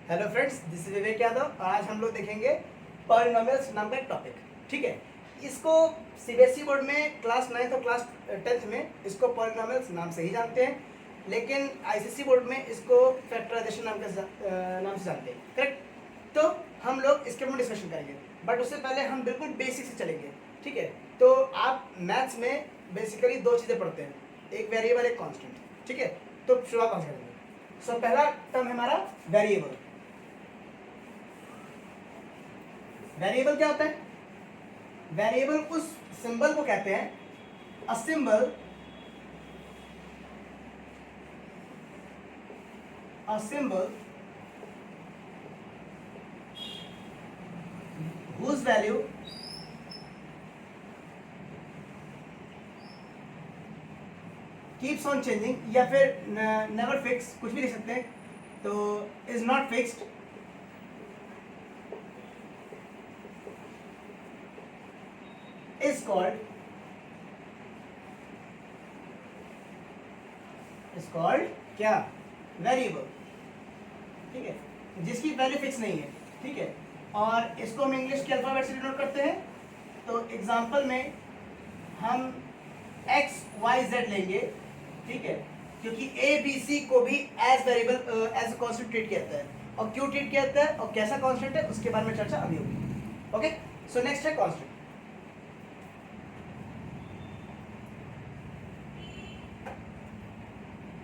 Hello friends, this is विवेक यादव। आज हम लोग देखेंगे पॉलिनोमियल्स नाम का एक टॉपिक। ठीक है, इसको सीबीएसई बोर्ड में क्लास 9th और क्लास 10th में इसको पॉलिनोमियल्स नाम से ही जानते हैं, लेकिन आईसीएसई बोर्ड में इसको फैक्टराइजेशन नाम से जानते हैं। करेक्ट? तो हम लोग इसके ऊपर डिस्कशन करेंगे, बट उससे पहले हम बिल्कुल बेसिक से चलेंगे। ठीक है, तो आप मैथ्स में बेसिकली दो चीज़ें पढ़ते हैं, एक वेरिएबल, एक कांस्टेंट। ठीक है, तो शुरुआत कौन से करेंगे? सो पहला टर्म है हमारा वेरिएबल। वेरिएबल क्या होता है? वेरिएबल उस सिंबल को कहते हैं, a symbol whose value keeps on changing, या फिर नेवर फिक्स, कुछ भी लिख सकते हैं। तो is not fixed, is called क्या? वेरिएबल। ठीक है, जिसकी वैल्यू फिक्स नहीं है। ठीक है, और इसको हम इंग्लिश के अल्फाबेट से डिनोट करते हैं। तो एग्जांपल में हम एक्स वाई जेड लेंगे। ठीक है, क्योंकि ए बी सी को भी as variable as constant treat किया जाता है, और क्यों ट्रीट किया जाता है और कैसा कांस्टेंट है उसके बारे में चर्चा अभी होगी। ओके, सो नेक्स्ट है कांस्टेंट।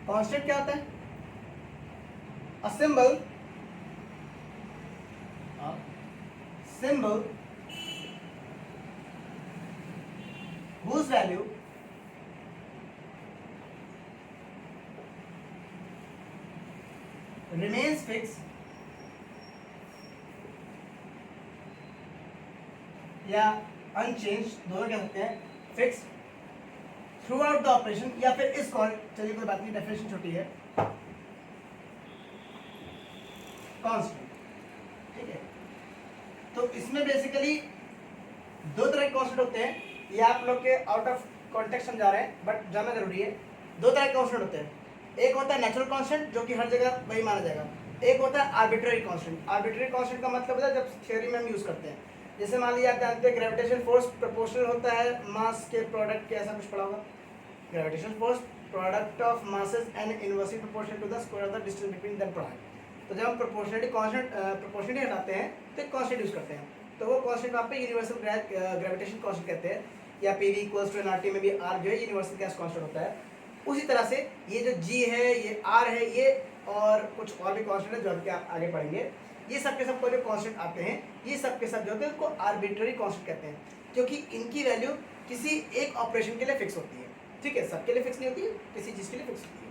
कांस्टेंट क्या होता है? A symbol whose value remains fixed या अनचेंज, दोनों कह सकते हैं, fix through out the operation, या फिर इज कॉल्ड, चलिए कोई बात नहीं, डेफिनेशन छोटी है, कांस्टेंट। ठीक है, तो इसमें बेसिकली दो तरह के कांस्टेंट होते हैं। ये आप लोग के आउट ऑफ कॉन्टेक्स्ट समझा रहे हैं, बट जानना जरूरी है। दो तरह के कांस्टेंट होते हैं, एक होता है नेचुरल कांस्टेंट, जो कि हर जगह वही माना जाएगा। एक होता है आर्बिट्ररी कांस्टेंट। आर्बिट्ररी कांस्टेंट का मतलब होता है जब थ्योरी में हम यूज करते हैं, जैसे मान लीजिए आप जानते हैं ग्रेविटेशन फोर्स प्रोपोर्शनल होता है मास के प्रोडक्ट के, ऐसा कुछ पढ़ा होगा। Gravitation force product of masses and inversely proportional to the square of the distance between them product. तो जब हम प्रोपोर्शनलिटी कांस्टेंट प्रोपोर्शनलिटी हटाते हैं तो एक कांस्टेंट यूज करते हैं, तो वो कांस्टेंट वहाँ पे यूनिवर्सल ग्रेविटेशन कांस्टेंट कहते हैं, या पीवी इक्वल्स टू एनआरटी में भी आर जो है यूनिवर्सल गैस कांस्टेंट होता है। उसी तरह से ये जो जी है, ये आर है, ये और कुछ और भी कांस्टेंट है जो हम आगे पढ़ेंगे, ये सब के सब कोई जो कांस्टेंट आते हैं, ये सब के सब जो होते हैं उनको आर्बिट्ररी कांस्टेंट कहते हैं, क्योंकि इनकी वैल्यू किसी एक ऑपरेशन के लिए फिक्स होती है। ठीक है, सबके लिए फिक्स नहीं होती है, किसी चीज के लिए फिक्स होती है।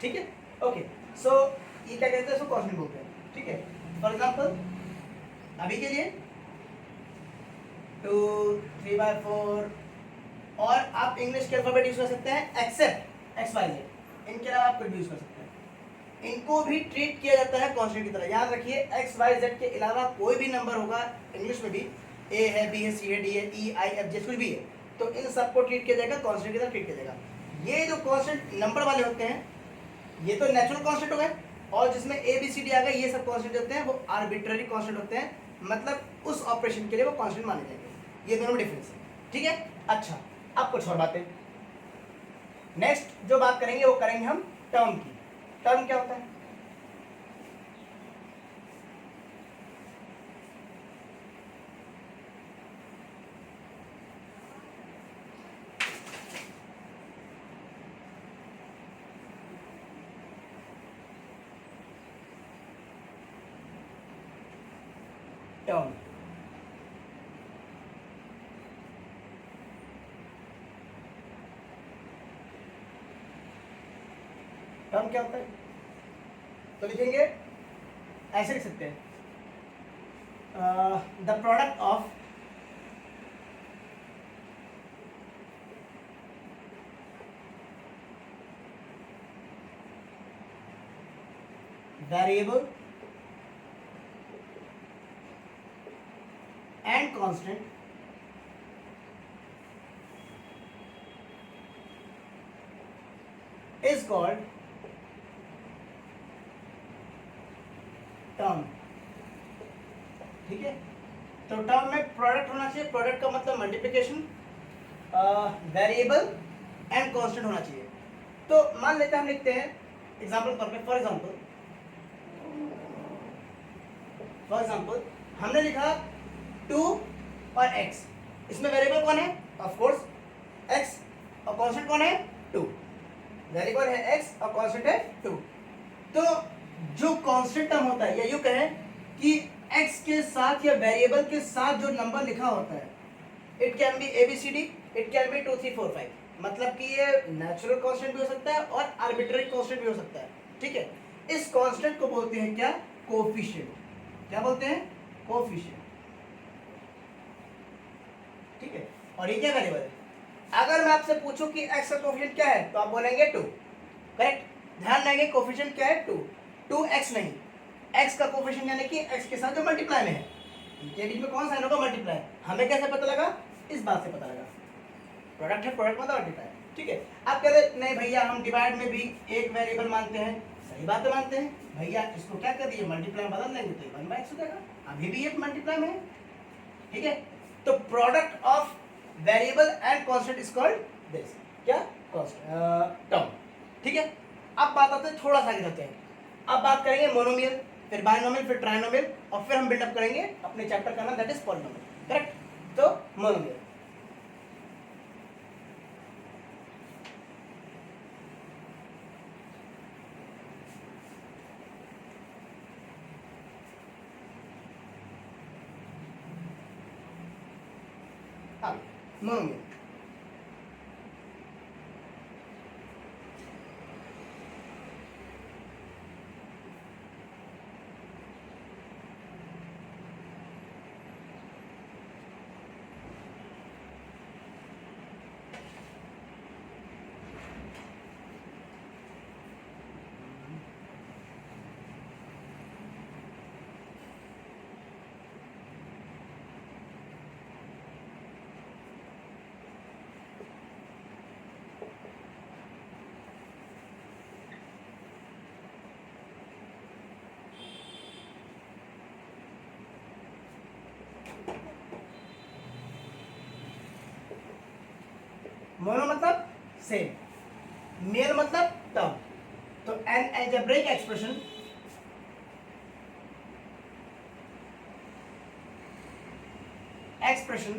ठीक है, ओके, सो ये क्या कहते हैं, इसको कांस्टेंट बोलते हैं। ठीक है, फॉर एग्जांपल अभी के लिए 2 3/4, और आप इंग्लिश के अल्फाबेट यूज कर सकते हैं एक्सेप्ट एक्स वाई जेड, इनके अलावा आप कुछ भी यूज कर सकते हैं। इनको भी ट्रीट किया जाता है कांस्टेंट की तरह। याद रखिए, एक्स वाई जेड के अलावा कोई भी नंबर होगा इंग्लिश में भी, ए है, बी है, सी है, डी है, ई आई एफ जे कुछ भी है, तो इन सबको ट्रीट किया जाएगा कांस्टेंट की तरह ट्रीट किया जाएगा। ये जो कांस्टेंट नंबर वाले होते हैं, ये तो नेचुरल कांस्टेंट हो गए, और जिसमें ए बी सी डी आ गए, ये सब कांस्टेंट होते हैं वो आर्बिट्ररी कांस्टेंट होते हैं, मतलब उस ऑपरेशन के लिए वो कांस्टेंट माने जाएंगे। ये दोनों में डिफरेंस है। ठीक है, अच्छा, अब कुछ और बातें। नेक्स्ट जो बात करेंगे वो करेंगे हम टर्म की। टर्म क्या होता है? टर्म टर्म क्या होता है? तो लिखेंगे, ऐसे लिख सकते हैं, the product of variable and constant is term, ठीक है। तो टर्म में प्रोडक्ट होना चाहिए, प्रोडक्ट का मतलब मल्टीप्लिकेशन, वेरिएबल एंड कांस्टेंट होना चाहिए। तो मान लेते हैं हम लिखते हैं एग्जांपल तौर पे, फॉर एग्जांपल हमने लिखा 2 और x, इसमें वेरिएबल कौन है, ऑफ कोर्स x, और कांस्टेंट कौन है, 2। वेरिएबल है x और कांस्टेंट है 2। तो जो कांस्टेंट टर्म होता है, या यूं कहें कि x के साथ या वेरिएबल के साथ जो नंबर लिखा होता है, it can be ABCD, it can be 2 3 4 5, मतलब कि ये नेचुरल कांस्टेंट भी हो सकता है और आर्बिट्ररी कांस्टेंट भी हो सकता है, ठीक है। इस कांस्टेंट को बोलते हैं क्या, कोएफिशिएंट। क्या बोलते हैं, कोएफिशिएंट, ठीक है। और ये क्या वेरिएबल है, अगर मैं आपसे पूछूं कि x का कोएफिशिएंट क्या है तो आप बोलेंगे 2, करेक्ट। ध्यान देंगे कोएफिशिएंट क्या है, 2, 2x नहीं, x का कोएफिशिएंट यानी कि x के साथ जो मल्टीप्लाई में है, इनके बीच में कौन साइन होगा, मल्टीप्लाई। हमें कैसे पता लगा, इस बात से पता लगा, प्रोडक्ट है, प्रोडक्ट मतलब मल्टीप्लाई, ठीक है। आप कहते नहीं भैया हम डिवाइड में भी एक वेरिएबल मानते हैं, सही बात है, मानते हैं भैया, इसको क्या कर दिए, मल्टीप्लाई में बदल देंगे तो 1/x हो जाएगा, अभी भी ये मल्टीप्लाई में है, ठीक है। तो product of variable and constant is called this, क्या, टर्म, ठीक है। अब बात आते हैं, थोड़ा सा आगे चलते हैं, अब बात करेंगे मोनोमियल, फिर बायनोमियल, फिर ट्राइनोमियल, और फिर हम बिल्डअप करेंगे अपने चैप्टर का नाम दैट इज पॉलिनोमियल, करेक्ट। तो मोनोमियल, मोनोमियल, मोनो मतलब सेम, मेल मतलब टर्म। तो N algebraic expression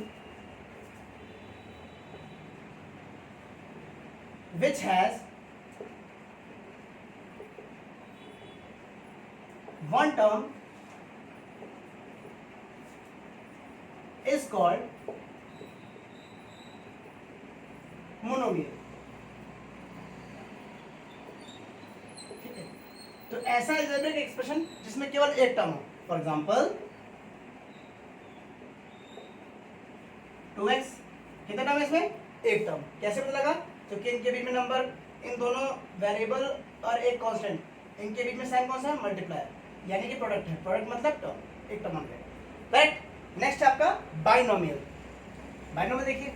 which has one term is called monomial, ठीक है। तो ऐसा अलजेब्रिक एक्सप्रेशन जिसमें केवल एक टर्म हो, फॉर एग्जांपल 2x, कितना टर्म है इसमें, एक टर्म। कैसे पता लगा, क्योंकि इनके बीच में नंबर, इन दोनों वेरिएबल और एक कांस्टेंट, इनके बीच में साइन कौन सा है, मल्टीप्लायर, यानी कि प्रोडक्ट है, प्रोडक्ट मतलब टर्म, एक टर्म मान गए, राइट। नेक्स्ट आपका बाइनोमियल, बाइनोमियल देखिए,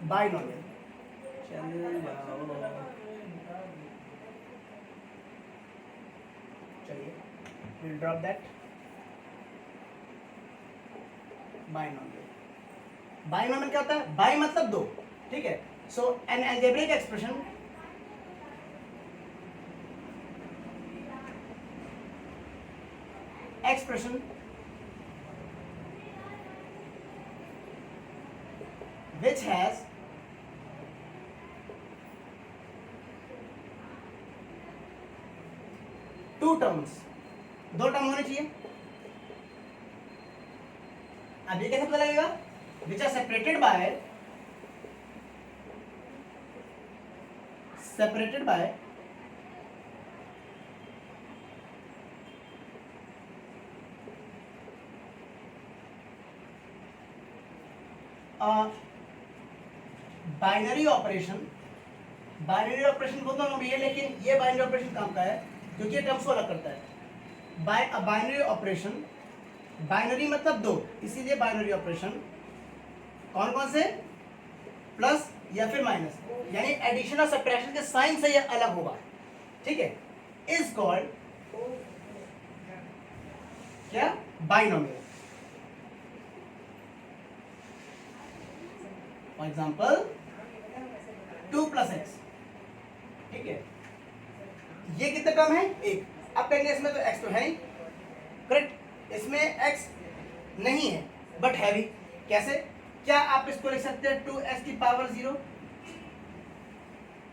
बाइनोमियल, चलिए we'll drop that। Binomial, binomial क्या होता है, बाई मतलब दो, ठीक है। So an algebraic expression which has two terms, दो टर्म होने चाहिए। अब ये कैसे पता लगेगा, which are separated by binary operation. Binary operation बहुत दोनों भी है, लेकिन ये बाइनरी ऑपरेशन काम का है क्योंकि ये टर्म्स को अलग करता है। By a binary operation, binary मतलब दो, इसीलिए बाइनरी ऑपरेशन कौन कौन से, प्लस या फिर माइनस, यानी एडिशन और सब्ट्रैक्शन के साइन से ये अलग होगा, ठीक है, इज कॉल्ड क्या, बाइनोमियल। फॉर एग्जाम्पल 2 + x, ठीक है, ये कितने टर्म है, एक। अब कहेंगे इसमें तो x तो है नहीं, करेक्ट, इसमें x नहीं है बट है भी, कैसे, क्या आप इसको लिख सकते हैं 2x की पावर 0,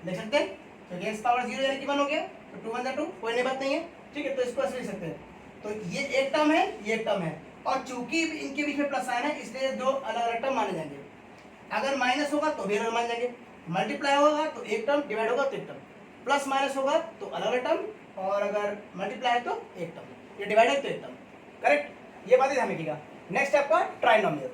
लिख सकते हैं, क्योंकि x पावर 0 यानी कि 1 हो गया, तो 2 × 2 कोई नई बात नहीं है, ठीक है, तो इसको ऐसे लिख सकते हैं। तो ये एक टर्म है, ये एक टर्म है, और चूंकि इनके बीच में प्लस साइन है इसलिए दो अलग अलग टर्म माने जाएंगे। अगर माइनस होगा तो भी अलग माने जाएंगे, मल्टीप्लाई होगा तो एक टर्म, डिवाइड होगा तो एक टर्म, प्लस माइनस होगा तो अलग अलग टर्म, और अगर मल्टीप्लाई है तो एक टर्म, ये डिवाइड है तो एक टर्म, करेक्ट, ये बात ध्यान रखिएगा। नेक्स्ट आपका ट्राइनोमियल।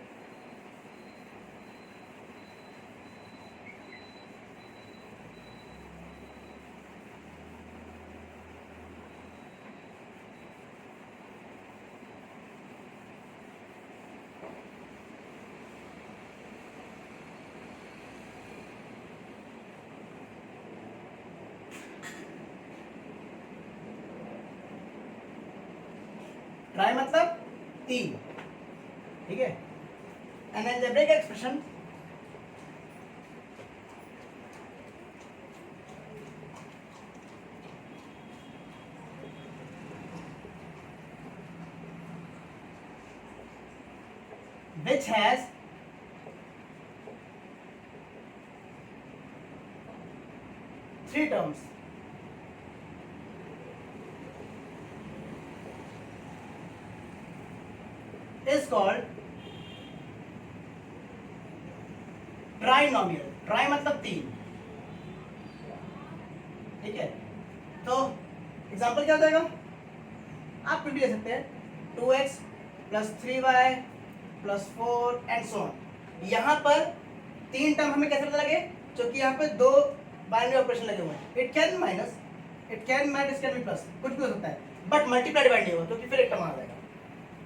ट्राई मतलब 3, ठीक है, N algebraic expression which has three terms is called trinomial. Try मतलब 3, ठीक है, तो एग्जांपल क्या हो जाएगा, आप कुछ भी ले सकते हैं, 2x + 3y + 4 and so on. यहाँ पर 3 टर्म हमें कैसे पता लगे, क्योंकि यहाँ पे 2 बाइनरी ऑपरेशन लगे हुए हैं, it can minus, it can minus, can be plus, कुछ भी हो सकता है, बट मल्टीप्लाई डिवाइड नहीं होगा क्योंकि फिर एक टर्म आ जाएगा।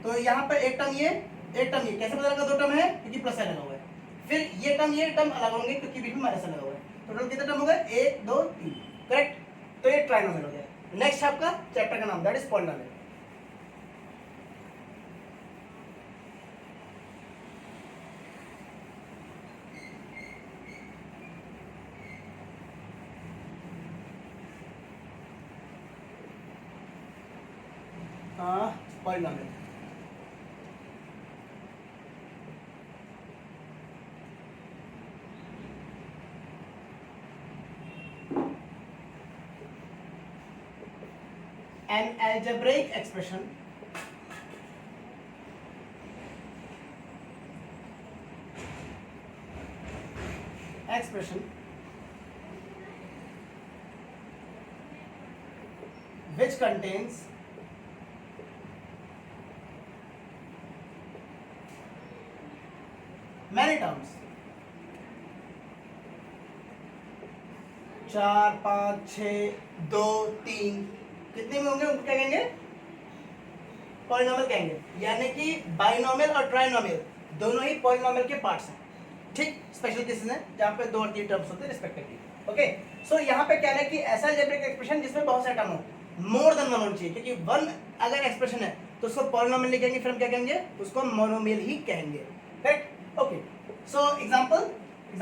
तो यहाँ पर एक टर्म ये, एक टर्म ये, कैसे पता लगा 2 टर्म है, क्योंकि प्लस साइन लगा हुआ है, फिर ये टर्म अलग होंगे क्योंकि बीच में माइनस लगा हुआ है, टोटल कितने टर्म हो गए, 1 2 3, करेक्ट, तो ये ट्राइनोमियल हो गया। नेक्स्ट आपका चैप्टर का नाम that is polynomial. Polynomial, an algebraic expression which contains many terms, 4 5 6 2 3, कितने में होंगे उनको क्या कहेंगे, पॉलिनोमियल कहेंगे, यानी कि बाइनोमियल और ट्राइनोमियल दोनों ही पॉलिनोमियल के पार्ट्स हैं, ठीक, स्पेशल केसेस हैं जहाँ पे 2 और 3 टर्म्स होते हैं रिस्पेक्टिवली, ओके। सो यहाँ पे क्या है कि ऐसा अलजेब्रिक एक्सप्रेशन जिसमें बहुत सारे टर्म हो, मोर देन 1 होना चाहिए, क्योंकि 1 अगर एक्सप्रेशन है तो उसको पॉलिनोमियल नहीं कहेंगे, फिर हम क्या कहेंगे, उसको मोनोमियल ही कहेंगे, करेक्ट, ओके। सो एग्जांपल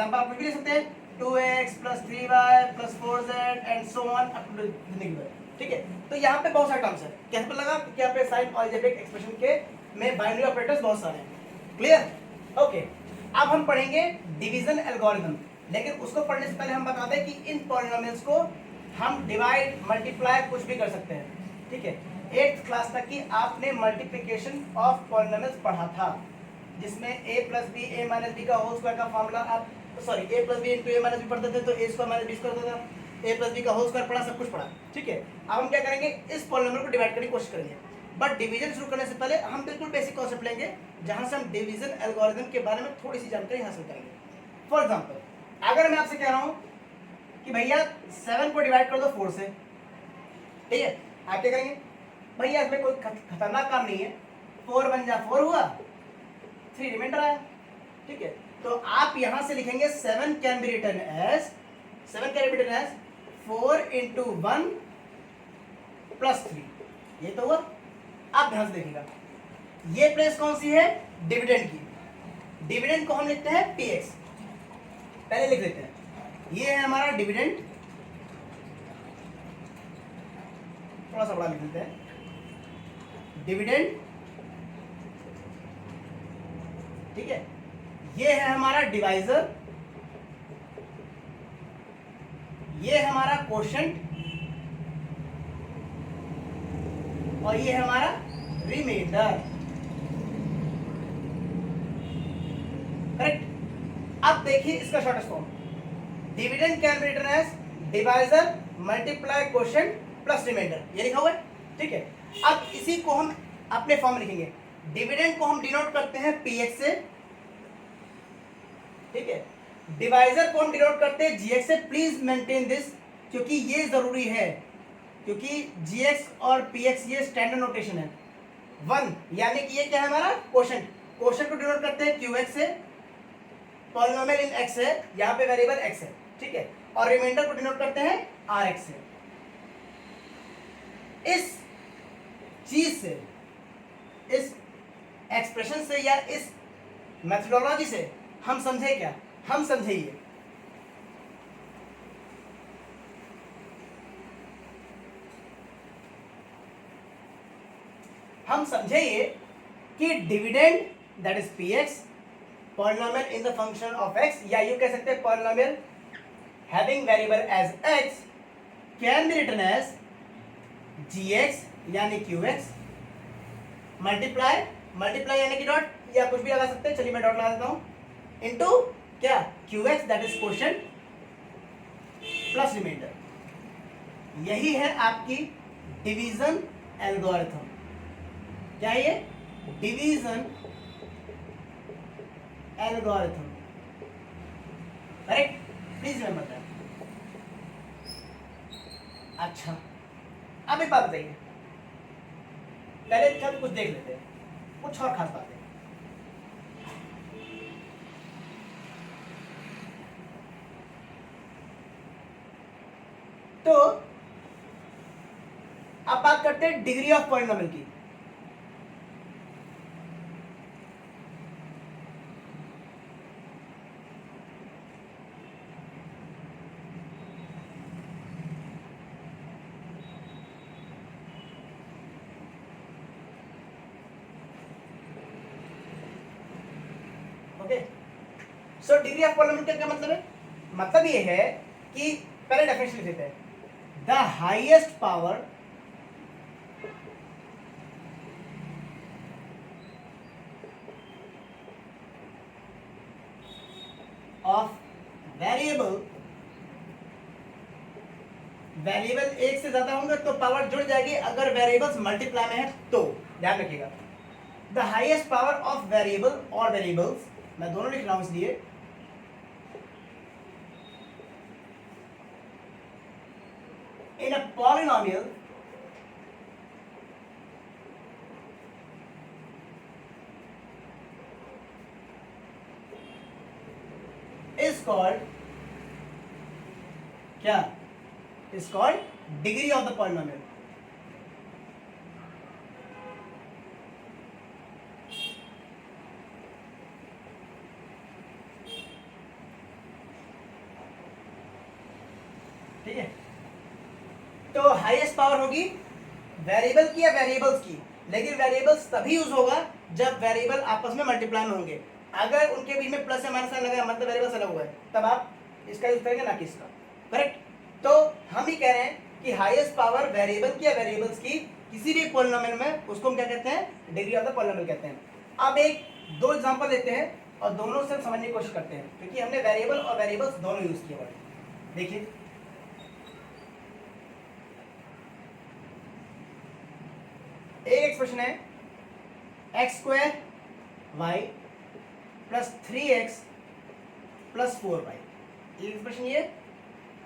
आप कुछ भी ले सकते हैं, 2x + 3y + 4z and so on up to the, ठीक है। तो यहाँ पे बहुत सारे टर्म्स हैं, कैसे पता लगा, क्योंकि यहाँ पे साइन अलजेब्रिक एक्सप्रेशन के में बाइनरी ऑपरेटर्स बहुत सारे हैं, क्लियर, ओके। अब हम पढ़ेंगे डिवीजन एल्गोरिथम, लेकिन उसको पढ़ने से पहले हम बता दें कि इन पॉलिनोमियल्स को हम डिवाइड मल्टीप्लाई कुछ भी कर सकते हैं, ठीक है। 8th क्लास तक की आपने मल्टीप्लिकेशन ऑफ पॉलिनोमियल्स पढ़ा था, जिसमें a + b a - b का होल स्क्वायर का फॉर्मूला, आप sorry a + b × a - b पढ़ते थे तो a² - b² होता था, a + b का होल स्क्वायर पढ़ा, सब कुछ पढ़ा, ठीक है। अब हम क्या करेंगे, इस पॉलिनोमियल को डिवाइड करने की कोशिश करेंगे, बट डिवीजन शुरू करने से पहले हम बिल्कुल बेसिक कॉन्सेप्ट लेंगे जहां से हम डिवीजन एल्गोरिथम के बारे में थोड़ी सी जानकारी हासिल करेंगे। फॉर एग्जांपल, अगर मैं आपसे कह रहा हूं कि भैया 7 को डिवाइड कर दो 4 से, ठीक है, आप क्या करेंगे, भैया इसमें कोई खतरनाक काम नहीं है, 4 बन जा 4 हुआ, 3 रिमाइंडर आया, ठीक है। तो आप यहां से लिखेंगे 7 can be written as 4 into 1 plus 3। ये तो हुआ। आप ध्यान से देखिएगा, ये प्लेस कौन सी है? डिविडेंड की। डिविडेंड को हम लिखते हैं px, पहले लिख लेते हैं। ये है हमारा डिविडेंड, थोड़ा सा बड़ा लिख लेते हैं, डिविडेंड, ठीक है। ये है हमारा डिवाइजर, ये है हमारा कोशेंट, और ये है हमारा रिमाइंडर। करेक्ट। अब देखिए इसका shortest form, dividend can be written as divisor multiply quotient plus remainder, ये लिखा हुआ है, ठीक है। अब इसी को हम अपने फॉर्म में लिखेंगे। डिविडेंड को हम डिनोट करते हैं px से, ठीक है। डिवाइजर को हम डिनोट करते हैं gx से। प्लीज मेंटेन दिस, क्योंकि ये जरूरी है, क्योंकि gx और px ये स्टैंडर्ड नोटेशन है। 1 यानी कि ये क्या है हमारा कोशेंट। कोशेंट को डिनोट करते हैं qx से, पॉलिनोमियल इन x है, यहाँ पे वेरिएबल x है, ठीक है। और रिमाइंडर को डिनोट करते हैं rx से। इस चीज से, इस एक्सप्रेशन से या इस मेथोडोलॉजी से हम समझे क्या? हम समझे ये कि dividend that is px, polynomial in the function of x, या यू कह सकते हैं polynomial having variable as x can be written as gx यानी qx मल्टीप्लाई यानी कि डॉट, या कुछ भी लगा सकते हैं, चलिए मैं डॉट लगा देता हूं, इनटू क्या? qx that is quotient plus remainder. यही है आपकी डिवीजन एल्गोरिथम। क्या है ये? Division algorithm, correct. Please remember that. अच्छा, अब एक बात बताइए, पहले चल कुछ देख लेते हैं, कुछ और खास बातें। तो अब बात करते हैं डिग्री ऑफ पॉलिनोमियल की। Okay, so degree of polynomial का क्या मतलब है? मतलब ये है कि पहले डेफिनेशन लिख देते हैं, the highest power of variable एक से ज्यादा होंगे तो पावर जुड़ जाएगी, अगर वेरिएबल्स मल्टीप्लाई में है तो। ध्यान रखिएगा, the highest power of variable और वेरिएबल्स, मैं दोनों लिख रहा हूं इसलिए, in a polynomial is called क्या? is called degree of the polynomial। ठीक है, तो हाईएस्ट पावर होगी वेरिएबल की या वेरिएबल्स की, लेकिन वेरिएबल्स तभी यूज होगा जब वेरिएबल आपस में मल्टीप्लाई में होंगे। अगर उनके बीच में प्लस या माइनस लगा, मतलब वेरिएबल्स अलग हुआ है, तब आप इसका यूज करेंगे, ना कि इसका। करेक्ट। तो हम ही कह रहे हैं कि हाईएस्ट पावर वेरिएबल की या वेरिएबल्स की किसी भी पॉलिनोमियल में, उसको हम क्या कहते हैं? डिग्री ऑफ द पॉलिनोमियल कहते हैं। अब दो एग्जांपल लेते हैं और दोनों से समझने की कोशिश करते हैं, क्योंकि हमने वेरिएबल और वेरिएबल्स दोनों यूज किए हुए। देखिए, एक एक्सप्रेशन है x² y plus 3x plus 4y। एक एक्सप्रेशन ये,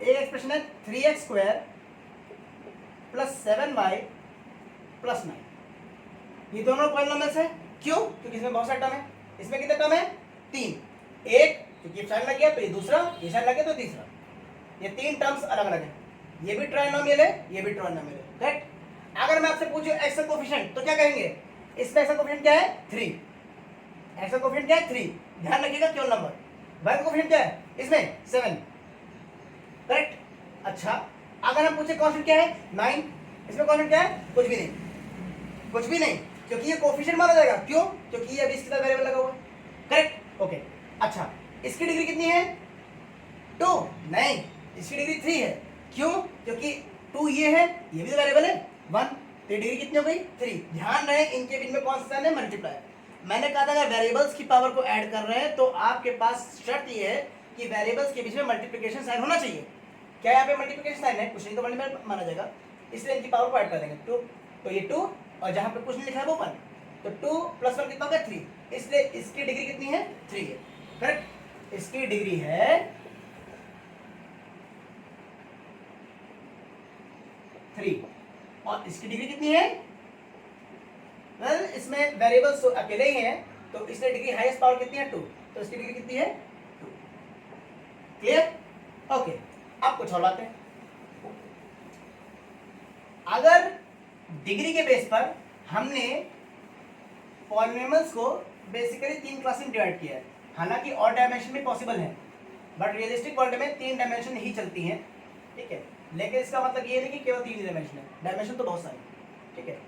एक एक्सप्रेशन है 3x² प्लस 7y प्लस 9। ये दोनों पॉलिनोमियल्स है। क्यों? क्योंकि इसमें बहुत सारे टर्म है। इसमें कितने टर्म है? 3। एक, क्योंकि साइन लग गया तो ये दूसरा, ये साइन लग गया तो तीसरा। ये तीन टर्म्स अलग अलग है, ये भी ट्राइनोमियल है, ये भी ट्राइनोमियल है, करेक्ट। अगर मैं आपसे पूछूं एक्स कोफिशिएंट तो क्या कहेंगे? इसमें एक्स कोफिशिएंट क्या है? 3। एक्स कोफिशिएंट क्या है? 3। ध्यान रखिएगा केवल नंबर। वाई कोफिशिएंट क्या है इसमें? 7, करेक्ट। अच्छा, अगर हम पूछे कांस्टेंट क्या है? 9। इसमें कांस्टेंट क्या है? कुछ भी नहीं, कुछ भी नहीं, क्योंकि ये कोफिशिएंट माना जाएगा। क्यों? क्योंकि ये अभी इसके साथ वेरिएबल लगा हुआ है, करेक्ट। ओके, अच्छा, इसकी डिग्री कितनी है? 2। नहीं, इसकी डिग्री 3 है। क्यों? क्योंकि 2 ये है, ये भी तो वेरिएबल है 1, तो डिग्री कितनी हो गई? 3। ध्यान रहे इनके बीच में कौन सा साइन है? मल्टीप्लाई। मैंने कहा था अगर वेरिएबल्स की पावर को ऐड कर रहे हैं तो आपके पास शर्त ये है कि वेरिएबल्स के बीच में मल्टीप्लिकेशन साइन होना चाहिए। क्या यहाँ पे मल्टीप्लिकेशन साइन है? कुछ नहीं तो मल्टीप्लाई माना जाएगा, इसलिए इनकी पावर को ऐड कर देंगे। 2, तो ये 2, और जहां पे कुछ नहीं लिखा है वो 1, तो 2 + 1 कितना होगा? 3। इसलिए इसकी डिग्री कितनी है? 3 है, करेक्ट। इसकी डिग्री है 3, और इसकी डिग्री कितनी है? वेल, इसमें वेरिएबल्स तो अकेले ही हैं, तो इसलिए डिग्री हाईएस्ट पावर कितनी है? 2, तो इसकी डिग्री कितनी है? 2। क्लियर? ओके, अब कुछ और बातें। अगर डिग्री के बेस पर हमने पॉलिनोमियल्स को बेसिकली 3 क्लास में डिवाइड किया है, हालांकि और डायमेंशन भी पॉसिबल है, बट रियलिस्टिक वर्ल्ड में 3 डायमेंशन ही चलती हैं, ठीक है। लेकिन इसका मतलब ये नहीं कि केवल 3 डायमेंशन है, डायमेंशन तो बहुत सारे, ठीक है।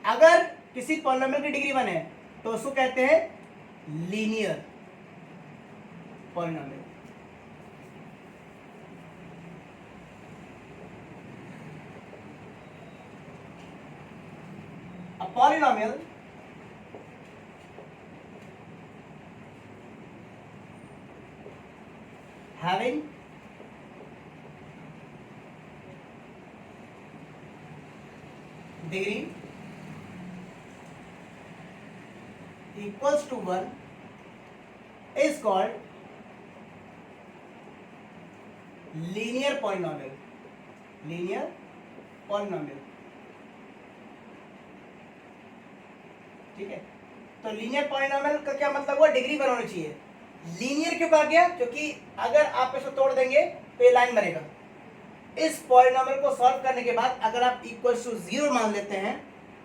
अगर किसी पॉलिनोमियल की डिग्री 1 है तो उसको कहते हैं linear polynomial. A polynomial having degree equals to 1 is called linear polynomial. Linear polynomial, ठीक है। तो लीनियर पॉलिनोमियल का क्या मतलब हुआ? डिग्री 1 होनी चाहिए। लीनियर क्यों कहा गया? क्योंकि अगर आप इसको तोड़ देंगे तो ये लाइन बनेगा। इस पॉलिनोमियल को सॉल्व करने के बाद अगर आप इक्वल्स टू 0 मान लेते हैं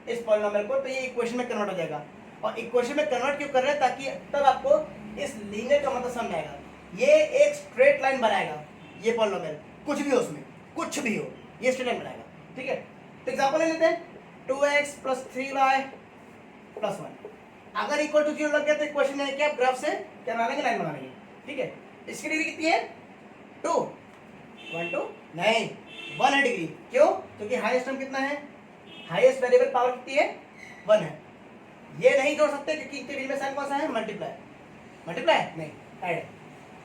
इस पॉलिनोमियल को, तो ये इक्वेशन में कन्वर्ट हो जाएगा। और इक्वेशन में कन्वर्ट क्यों कर रहे हैं? ताकि तब आपको इस लीनियर का मतलब समझ आएगा। ये एक स्ट्रेट लाइन बनाएगा, ये पॉलिनोमियल, कुछ भी हो उसमें, कुछ भी हो, ये स्ट्रेट लाइन बनाएगा, ठीक है। तो एग्जांपल ले लेते हैं, 2x + 3y + 1। अगर इक्वल टू 0 लग गया तो इक्वेशन में क्या ग्राफ से क्या बना लेंगे? लाइन बना लेंगे, ठीक है। इसकी डिग्री कितनी है? 2, 1 2 नहीं, 1 है डिग्री। क्यों? क्योंकि हाईएस्ट टर्म कितना है? हाईएस्ट वेरिएबल पावर कितनी है? 1 है। ये नहीं जोड़ सकते क्योंकि इनके बीच में साइन कौन सा है? मल्टीप्लाई। मल्टीप्लाई नहीं, ऐड।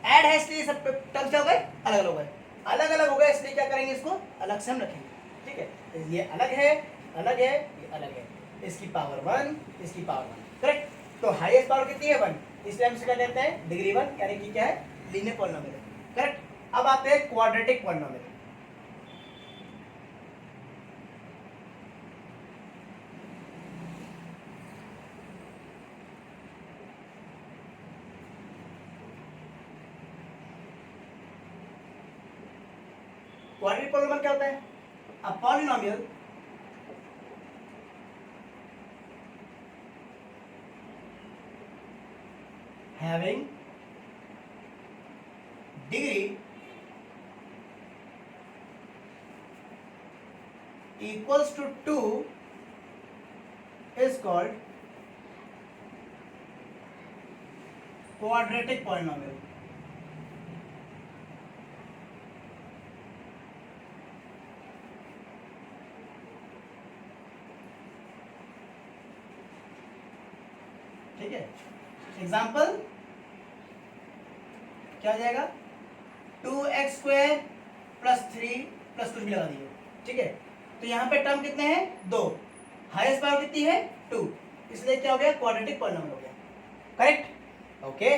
ऐड है, इसलिए सब टर्म्स क्या हो गए? अलग अलग हो गए। अलग अलग हो गए इसलिए क्या करेंगे? इसको अलग से हम रखेंगे, ठीक है। ये अलग है, अलग है, ये अलग है। इसकी पावर 1, इसकी पावर 1, करेक्ट। तो हाईएस्ट पावर कितनी है? 1, इसलिए हम इसे क्या कहते हैं? डिग्री 1, यानी कि क्या है? Linear polynomial, correct. अब आते हैं क्वाड्रेटिक पॉलिनोमियल। क्वाड्रेटिक पॉलिनोमियल क्या होता है? A polynomial having degree equals to 2 is called quadratic polynomial. ठीक है। एग्जाम्पल क्या हो जाएगा? 2x² + 3 प्लस कुछ भी लगा दिए, ठीक है। तो यहाँ पे टर्म कितने हैं? 2। हाईएस्ट पावर कितनी है? 2, इसलिए क्या हो गया? क्वाड्रेटिक पॉलिनोमियल हो गया, करेक्ट। ओके,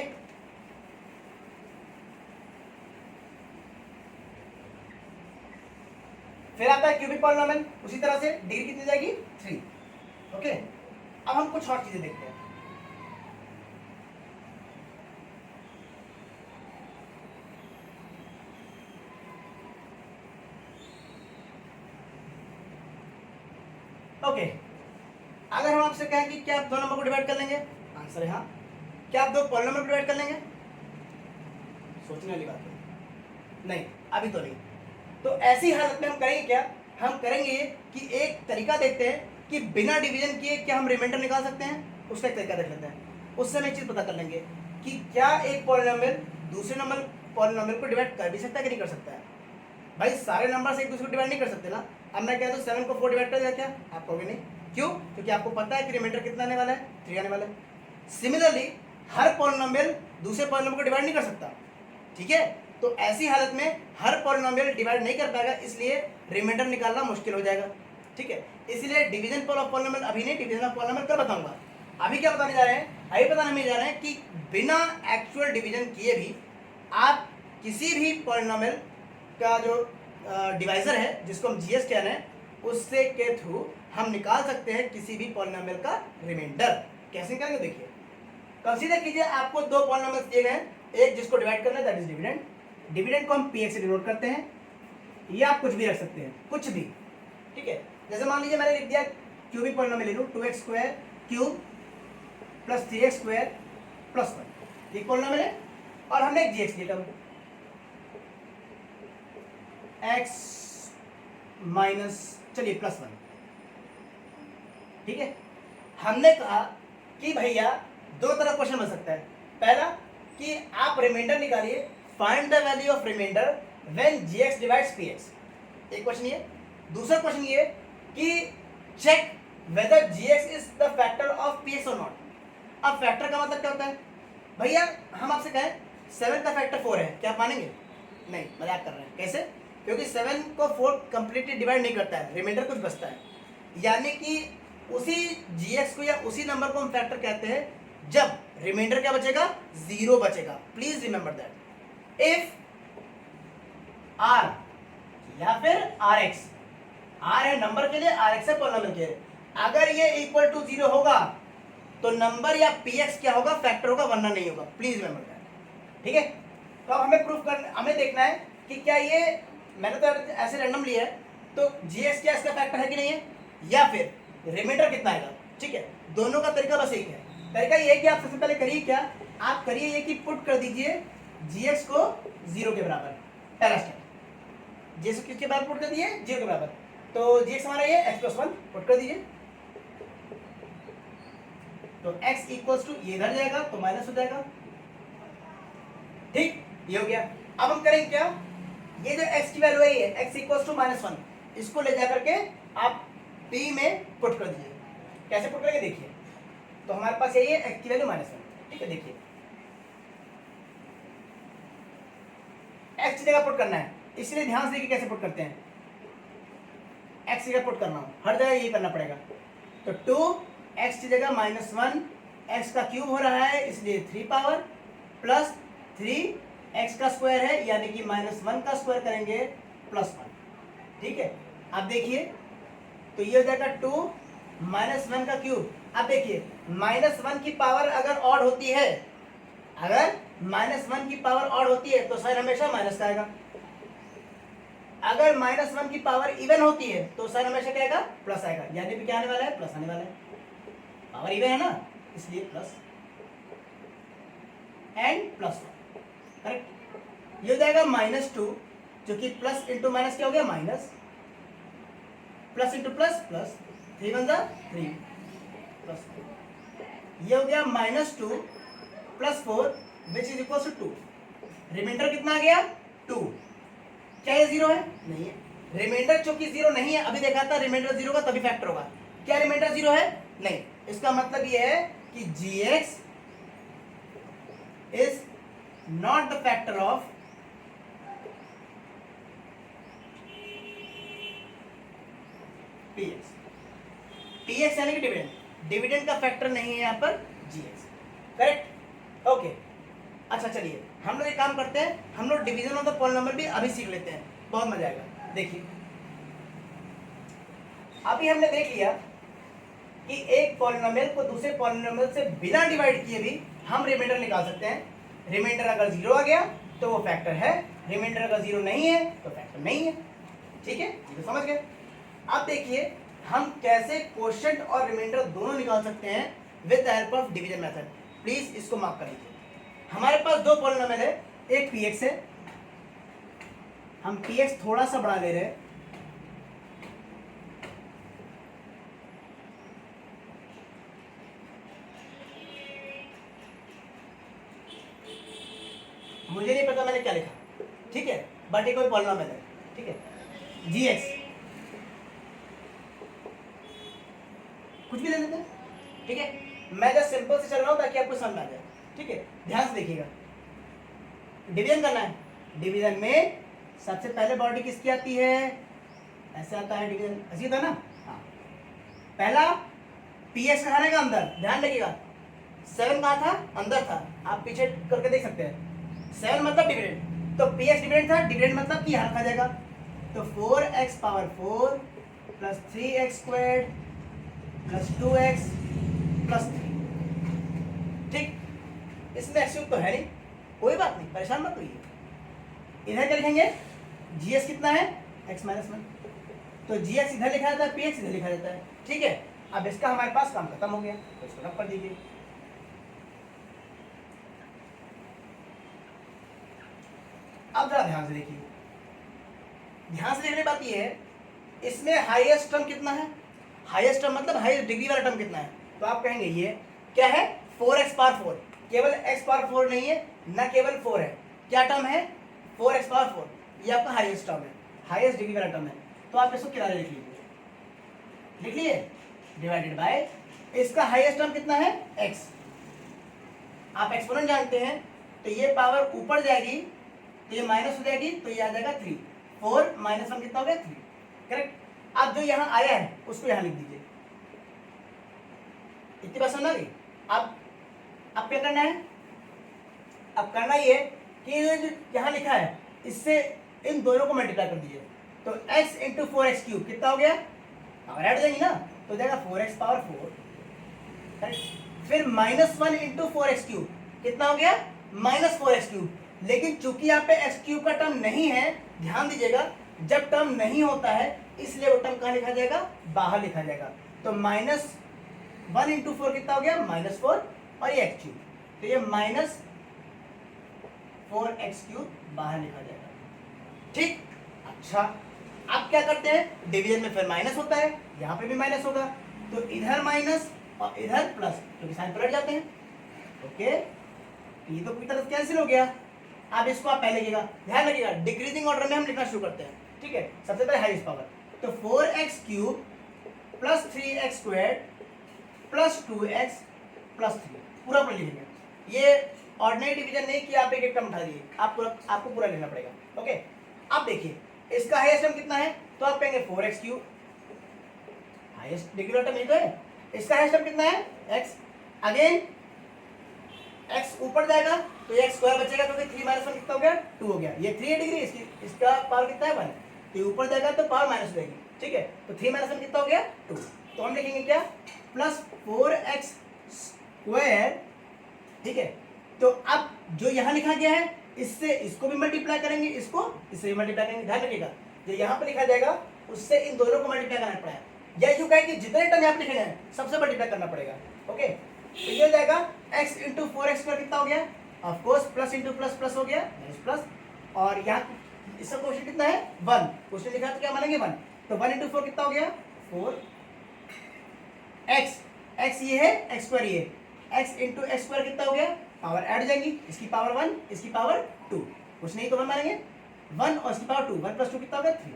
फिर आता है क्यूबिक पॉलिनोमियल। उसी तरह से डिग्री कितनी जाएगी? 3, ओके। अब हम कुछ और चीजें देखते हैं। ओके, अगर हम आपसे कहें कि क्या आप दो नंबर को डिवाइड कर लेंगे, आंसर है हाँ। क्या आप दो पॉलिनोमियल को डिवाइड कर लेंगे? सोचने वाली बात है, नहीं अभी तो नहीं। तो ऐसी हालत में हम करेंगे क्या, हम करेंगे ये कि एक तरीका देखते हैं कि बिना डिवीजन किए क्या हम रिमाइंडर निकाल सकते हैं, उसका एक तरीका देख लेते हैं। उससे हम एक चीज पता कर लेंगे कि क्या एक पॉलिनोमियल दूसरे नंबर पॉलिनोमियल को डिवाइड कर भी सकता है कि नहीं कर सकता है। भाई सारे नंबर से एक दूसरे को डिवाइड नहीं कर सकते ना। अब मैं कहता हूँ 7 को 4 डिवाइड कर देगा क्या, आप कहोगे नहीं, क्यों? क्योंकि आपको पता है कि रिमाइंडर कितना आने वाला है, 3 आने वाला है। सिमिलरली हर पॉलिनोमियल दूसरे पॉलिनोमियल को डिवाइड नहीं कर सकता, ठीक है। तो ऐसी हालत में हर पॉलिनोमियल डिवाइड नहीं कर पाएगा, इसलिए रिमाइंडर निकालना मुश्किल हो जाएगा, ठीक है। इसलिए डिवीजन ऑफ पॉलिनोमियल अभी नहीं, डिवीजन ऑफ पॉलिनोमियल कल बताऊंगा। अभी क्या बताने जा रहे हैं, अभी बताने में जा रहे हैं कि बिना एक्चुअल डिवीजन किए भी आप किसी भी पॉलिनोमियल का जो डिवाइजर है, जिसको हम जीएस कह रहे हैं, उससे के थ्रू हम निकाल सकते हैं किसी भी पॉलिनोमियल का रिमाइंडर। कैसे निकालेंगे देखिए, कंसीडर कीजिए आपको दो पॉलिनोमियल्स दिए गए हैं, एक जिसको डिवाइड करना है दैट इज डिविडेंड। डिविडेंड को हम पी से डिनोट करते हैं, या आप कुछ भी रख सकते हैं, कुछ भी, ठीक है। जैसे मान लीजिए मैंने लिख दिया क्यूबिक पॉलिनोमियल ले लूं, 2x square cube plus 3x square plus 1, एक पॉलिनोमियल है, और हमने एक gx लिया x माइनस चलिए प्लस 1, ठीक है। हमने कहा कि भैया दो तरह क्वेश्चन बन सकता है। पहला कि आप रिमाइंडर निकालिए, find the value of remainder when gx divides px, एक क्वेश्चन ये। दूसरा क्वेश्चन ये कि check whether gx is the factor of px और नॉट। अब फैक्टर का मतलब क्या होता है, भैया हम आपसे कहें 7 का फैक्टर 4 है, क्या आप मानेंगे? नहीं, मजाक कर रहे हैं। कैसे? क्योंकि 7 को 4 कंप्लीटली डिवाइड नहीं करता है, रिमाइंडर कुछ बचता है। यानी कि उसी gx को या उसी नंबर को हम फैक्टर कहते हैं जब रिमाइंडर क्या बचेगा, 0 बचेगा। Please remember that. If r या फिर rx, r है नंबर के लिए, rx है पॉलिनोमियल के लिए, अगर ये इक्वल टू 0 होगा तो नंबर या px क्या होगा, फैक्टर होगा, वरना नहीं होगा। प्लीज रिमेंबर दैट, ठीक है। तो अब हमें प्रूफ करना, हमें देखना है कि क्या ये, मैंने तो ऐसे रैंडम लिया है, तो gx क्या इसका फैक्टर है कि नहीं है, या फिर रिमाइंडर कितना आएगा, ठीक है। दोनों का तरीका बस एक है। तरीका ये है कि आप सबसे पहले करिए क्या, आप करिए ये कि पुट कर दीजिए gx को 0 के बराबर, पहला स्टेप। gx को किसके बराबर पुट कर दिए, 0 के बराबर, तो gx हमारा ये x + 1 पुट कर दीजिए, तो x इक्वल्स टू ये इधर जाएगा तो माइनस हो जाएगा, ठीक, ये हो गया। अब हम करेंगे क्या, ये जो x की वैल्यू है ये x इक्वल्स टू -1, इसको ले जा करके आप p में पुट कर दीजिए। कैसे पुट करेंगे देखिए, तो हमारे पास यही है x की वैल्यू -1, ठीक है। देखिए x की जगह पुट करना है, इसलिए ध्यान से देखिए कैसे पुट करते हैं। x की जगह पुट करना हो, हर जगह यही करना पड़ेगा। तो 2x की जगह -1, x का क्यूब हो रहा है इसलिए 3 पावर प्लस 3x का स्क्वायर है, यानी कि -1 का स्क्वायर करेंगे +1, ठीक है। अब देखिए तो ये हो जाएगा 2 -1 का क्यूब। अब देखिए -1 की पावर अगर ऑड होती है, अगर -1 की पावर ऑड होती है तो साइन हमेशा माइनस का आएगा। अगर -1 की पावर इवन होती है तो साइन हमेशा क्या आएगा, प्लस आएगा। यानी कि क्या आने वाला है, प्लस आने वाला है, पावर इवन है ना, इसलिए प्लस एंड +1, करेक्ट। ये हो जाएगा -2, जो कि प्लस इंटू माइनस क्या हो गया, minus, plus into plus plus, 3 × 3 plus 4, ये हो गया -2 + 4 which is equal to 2। Remainder कितना आ गया, 2। क्या ये 0 है, नहीं है। रिमाइंडर चूंकि 0 नहीं है, अभी देखा था रिमाइंडर 0 का तभी फैक्टर होगा। क्या रिमाइंडर 0 है, नहीं। इसका मतलब ये है कि gx is not the factor of px। px यानी कि डिविडेंड, डिविडेंड का फैक्टर नहीं है यहाँ पर gx, करेक्ट, ओके। अच्छा चलिए हम लोग एक काम करते हैं, हम लोग डिवीजन ऑफ द पॉलिनोमियल भी अभी सीख लेते हैं, बहुत मजा आएगा। देखिए अभी हमने देख लिया कि एक पॉलिनोमियल को दूसरे पॉलिनोमियल से बिना डिवाइड किए भी हम रिमाइंडर निकाल सकते हैं। रिमाइंडर अगर 0 आ गया तो वो फैक्टर है, रिमाइंडर अगर 0 नहीं है तो फैक्टर नहीं है, ठीक है, ये तो समझ गए। अब देखिए हम कैसे क्वोशिएंट और रिमाइंडर दोनों निकाल सकते हैं with the help of division method. Please इसको मार्क कर लीजिए। हमारे पास दो पॉलिनोमियल है, एक px है, हम px थोड़ा सा बढ़ा ले रहे हैं, मुझे नहीं पता मैंने क्या लिखा, ठीक है, बट ये कोई पॉलिनोमियल है, ठीक है, gx कुछ भी ले लेते हैं, ठीक है। मैं जस्ट सिंपल से चल रहा हूं ताकि आपको समझ आ जाए, ठीक है। ध्यान से देखिएगा, डिवीजन करना है। डिवीजन में सबसे पहले बॉडी किसकी आती है, ऐसे आता है डिवीजन, ऐसे था ना, हाँ। पहला px कहाँ रहेगा, अंदर, ध्यान रखिएगा। 7 कहाँ था, अंदर था, आप पीछे करके देख सकते हैं। 7 मतलब डिविडेंड, तो px डिविडेंड था, डिविडेंड मतलब कि यहाँ रखा जाएगा, तो 4x power 4 plus 3x squared plus 2x plus 3, ठीक। इसमें x क्यूब तो है नहीं, कोई बात नहीं, परेशान मत होइए। इधर क्या लिखेंगे, gx कितना है, x माइनस 1, तो gx इधर लिखा जाता है, px इधर लिखा जाता है, ठीक है। अब इसका हमारे पास काम खत्म हो गया, तो इसको रब कर दीजिए। अब जरा ध्यान से देखिए, ध्यान से देखने बात ये है, इसमें हाईएस्ट टर्म कितना है, हाईएस्ट टर्म मतलब हाईएस्ट डिग्री वाला टर्म कितना है, तो आप कहेंगे ये क्या है, 4x पावर 4, केवल x पावर 4 नहीं है, न केवल 4 है, क्या टर्म है, 4x पावर 4, ये आपका हाईएस्ट टर्म है, हाईएस्ट डिग्री वाला टर्म है। तो आप इसको किनारे लिख लीजिए, लिख लिए, डिवाइडेड बाय इसका हाईएस्ट टर्म कितना है, x, आप एक्सपोनेंट जानते हैं, तो ये पावर ऊपर जाएगी तो ये माइनस हो जाएगी, तो ये आ जाएगा 3, 4 माइनस 1 कितना हो गया, 3, करेक्ट। अब जो यहाँ आया है उसको यहाँ लिख दीजिए, इतनी बात समझ आ गई। अब क्या करना है, अब करना ये कि जो यहाँ लिखा है इससे इन दोनों को मल्टीप्लाई कर दीजिए, तो x इंटू 4x क्यूब कितना हो गया, पावर ऐड हो जाएगी ना, तो हो जाएगा 4x पावर 4, करेक्ट। फिर -1 इंटू 4x क्यूब कितना हो गया, -4x क्यूब, लेकिन चूंकि यहाँ पे x क्यूब का टर्म नहीं है, ध्यान दीजिएगा, जब टर्म नहीं होता है इसलिए वो टर्म कहाँ लिखा जाएगा, बाहर लिखा जाएगा, तो -1 इंटू 4 कितना हो गया, -4, और ये x क्यूब, तो ये -4x क्यूब बाहर लिखा जाएगा, ठीक। अच्छा, अब क्या करते हैं, डिवीजन में फिर माइनस होता है, यहाँ पे भी माइनस होगा, तो इधर माइनस और इधर प्लस, क्योंकि साइन पलट जाते हैं, ओके, ये तो पूरी तरह से कैंसिल हो गया। अब इसको आप पहले लिखिएगा, ध्यान रखिएगा, डिक्रीजिंग ऑर्डर में हम लिखना शुरू करते हैं, ठीक है। सबसे पहले हाईएस्ट पावर, तो 4x cube plus 3x squared plus 2x plus 3, पूरा पूरा लिखेंगे। ये ऑर्डिनरी डिवीजन नहीं कि आप एक एक टर्म उठा दिए, आपको पूरा लिखना पड़ेगा, ओके। अब देखिए इसका हाईएस्ट टर्म कितना है, तो आप कहेंगे 4x cube, highest degree term यही तो है, इसका हाईएस्ट टर्म कितना है, x, अगेन x ऊपर जाएगा तो ये x स्क्वायर बचेगा, क्योंकि 3 माइनस 1 कितना हो गया, 2 हो गया, ये 3 है डिग्री, इसका पावर कितना है, 1, तो ये ऊपर जाएगा तो पावर माइनस हो जाएगी, ठीक है, तो 3 माइनस 1 कितना हो गया, 2, तो हम लिखेंगे क्या, प्लस 4x स्क्वायर, ठीक है। तो अब जो यहाँ लिखा गया है इससे इसको भी मल्टीप्लाई करेंगे, इसको इससे भी मल्टीप्लाई करेंगे, ध्यान रखिएगा, जो यहाँ पे लिखा जाएगा उससे इन दोनों को मल्टीप्लाई करना पड़ेगा, या यूं कहें कि जितने टर्म यहाँ पे लिखे हैं सबसे मल्टीप्लाई करना पड़ेगा, ओके। तो ये हो जाएगा x इंटू 4x स्क्वायर कितना हो गया, of course plus into plus plus हो गया, प्लस, और यहाँ इसका क्वेश्चन कितना है, 1, क्वेश्चन लिखा तो क्या मानेंगे 1, तो 1 इंटू 4 कितना हो गया, 4, x ये है, x स्क्वायर ये, x इंटू x स्क्वायर कितना हो गया, पावर ऐड हो जाएंगी, इसकी पावर 1, इसकी पावर 2, कुछ नहीं तो 1 मानेंगे, 1 और इसकी पावर 2, 1 प्लस 2 कितना हो गया, 3।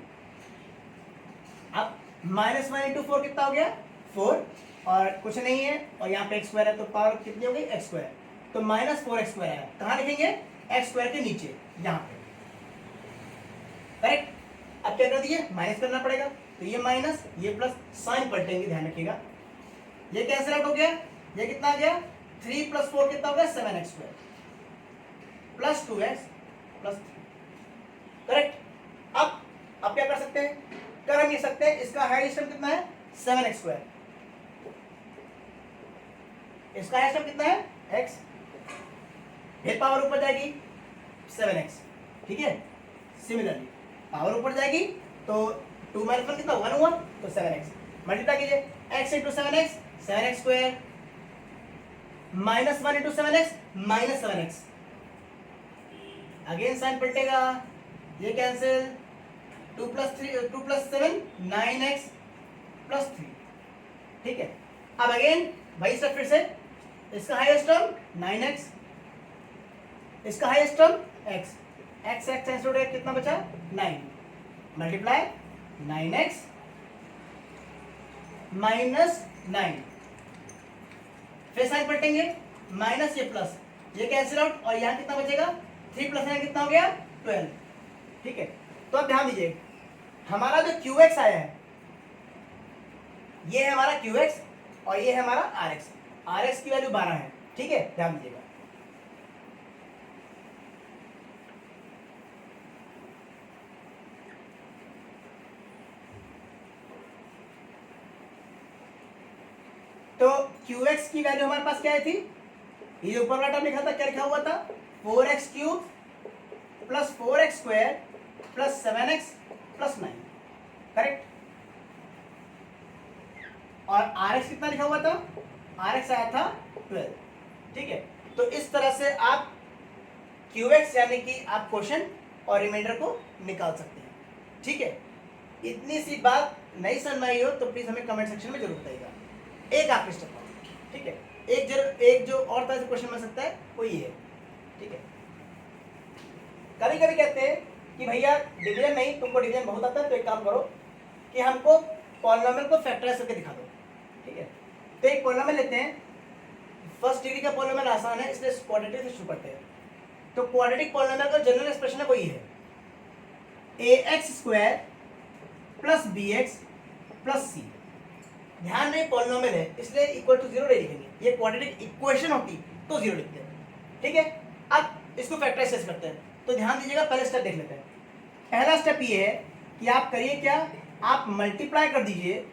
अब -1 इंटू 4 कितना हो गया, 4, और कुछ नहीं है, और यहाँ पे x स्क्वायर है तो पावर कितनी हो गई, x स्क्वायर, तो -4x स्क्वायर है, कहाँ लिखेंगे, x स्क्वायर के नीचे, यहाँ पे, करेक्ट। अब क्या कर दिए, माइनस करना पड़ेगा, तो ये माइनस ये प्लस, साइन पलटेंगे, ध्यान रखिएगा, ये कैंसिल आउट हो गया, ये कितना आ गया, 3 + 4 कितना हो गया, 7x square plus 2x plus 3, correct. अब क्या कर सकते हैं, कर हम ये सकते हैं, इसका हाईएस्ट टर्म कितना है, 7x स्क्वायर, इसका हाईएस्ट टर्म कितना है, x, फिर पावर ऊपर जाएगी 7x, ठीक है। सिमिलरली पावर ऊपर जाएगी तो 2 - 1 कितना, 1 हुआ, तो 7x मल्टीप्लाई कीजिए, x into 7x 7x square, -1 into 7x -7x, again sign पलटेगा, ये कैंसिल, 2 प्लस 7 9x प्लस 3, ठीक है। अब अगेन वही सब फिर से, इसका हाईएस्ट टर्म 9x, इसका highest term x, x cancel हो गया, कितना बचा 9, मल्टीप्लाई 9x माइनस 9, फिर साइन पलटेंगे, माइनस ये प्लस, ये कैंसिल आउट, और यहाँ कितना बचेगा 3 प्लस 9 कितना हो गया 12, ठीक है। तो अब ध्यान दीजिए, हमारा जो QX आया है, ये है हमारा QX और ये है हमारा RX, RX की वैल्यू 12 है, ठीक है, ध्यान दीजिएगा। तो QX की वैल्यू हमारे पास क्या आई थी, ये ऊपर वाला टर्म लिखा था, क्या लिखा हुआ था 4x cube plus 4x square plus 7x plus 9, correct. और RX कितना लिखा हुआ था, RX आया था 12, ठीक है। तो इस तरह से आप QX यानी कि आप क्वेश्चन और रिमाइंडर को निकाल सकते हैं, ठीक है। इतनी सी बात नहीं समझ में आई हो तो प्लीज हमें कमेंट सेक्शन में जरूर बताइएगा। एक आखिरी स्टेप, ठीक है, एक जो और तरह से क्वेश्चन बन सकता है वो ये है, ठीक है। कभी कभी कहते हैं कि भैया डिवीजन नहीं, तुमको डिवीजन बहुत आता है, तो एक काम करो कि हमको पॉलिनोमियल को फैक्टराइज करके दिखा दो, ठीक है। तो एक पॉलिनोमियल लेते हैं, फर्स्ट डिग्री का पॉलिनोमियल आसान है, इसलिए क्वाड्रेटिक से शुरू करते हैं। तो क्वाड्रेटिक पॉलिनोमियल का जनरल एक्सप्रेशन है वही है ax square plus bx plus c। ध्यान नहीं पॉलिनोमियल है इसलिए इक्वल टू 0 नहीं लिखेंगे, ये क्वाड्रेटिक इक्वेशन होती तो 0 लिखते हैं, ठीक है। अब इसको फैक्टराइज करते हैं, तो ध्यान दीजिएगा, पहले स्टेप देख लेते हैं। पहला स्टेप ये है कि आप करिए क्या, आप मल्टीप्लाई कर दीजिए,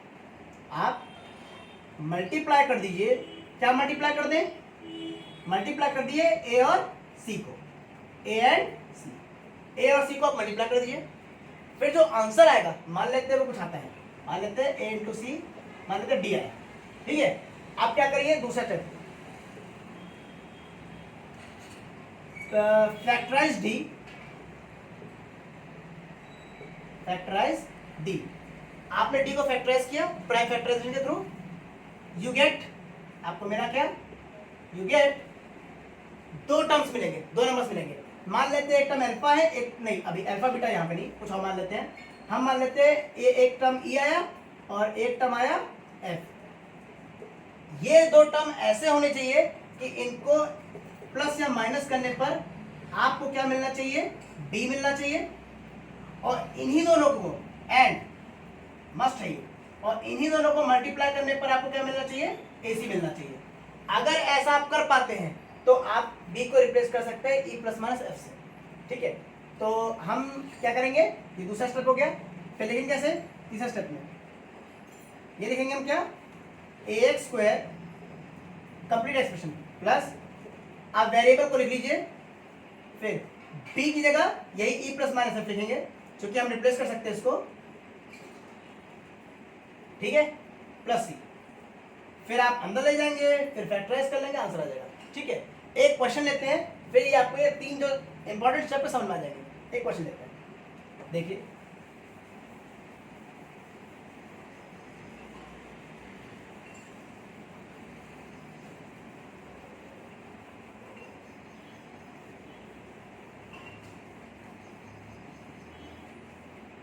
आप मल्टीप्लाई कर दीजिए, क्या मल्टीप्लाई कर दें, मल्टीप्लाई कर दिए a और c को, a एंड c, a और c को आप मल्टीप्लाई कर दीजिए। फिर जो आंसर आएगा, मान लेते हैं वो कुछ आता है, मान लेते हैं a इंटू सी, मान लेते हैं d आया, ठीक है। आप क्या करिए, दूसरा step factorise d, factorise d, आपने d को फैक्टराइज किया प्राइम फैक्टराइजेशन के थ्रू, यू गेट, आपको मिला क्या, यू गेट दो टर्म्स मिलेंगे, दो नंबर्स मिलेंगे। मान लेते हैं एक टर्म अल्फा है, एक नहीं, अभी अल्फा बीटा यहाँ पे नहीं, कुछ और मान लेते हैं, हम मान लेते हैं ये एक टर्म e आया और एक टर्म आया f। ये दो टर्म ऐसे होने चाहिए कि इनको प्लस या माइनस करने पर आपको क्या मिलना चाहिए, b मिलना चाहिए, और इन्हीं दोनों को एंड मस्ट है, और इन्हीं दोनों को मल्टीप्लाई करने पर आपको क्या मिलना चाहिए, ac मिलना चाहिए। अगर ऐसा आप कर पाते हैं तो आप b को रिप्लेस कर सकते हैं e प्लस माइनस f से, ठीक है। तो हम क्या करेंगे, ये दूसरा स्टेप हो गया, फिर लिखेंगे कैसे, तीसरा स्टेप में ये लिखेंगे हम क्या, ax square complete expression plus, आप वेरिएबल को लिख लीजिए, फिर b की जगह यही e प्लस माइनस f लिखेंगे, क्योंकि हम रिप्लेस कर सकते हैं इसको, ठीक है, प्लस c, फिर आप अंदर ले जाएंगे, फिर फैक्टराइज कर लेंगे, आंसर आ जाएगा, ठीक है। एक क्वेश्चन लेते हैं, फिर ये आपको ये तीन जो इंपॉर्टेंट स्टेप पे समझ में आ जाएंगे। एक क्वेश्चन लेते हैं, देखिए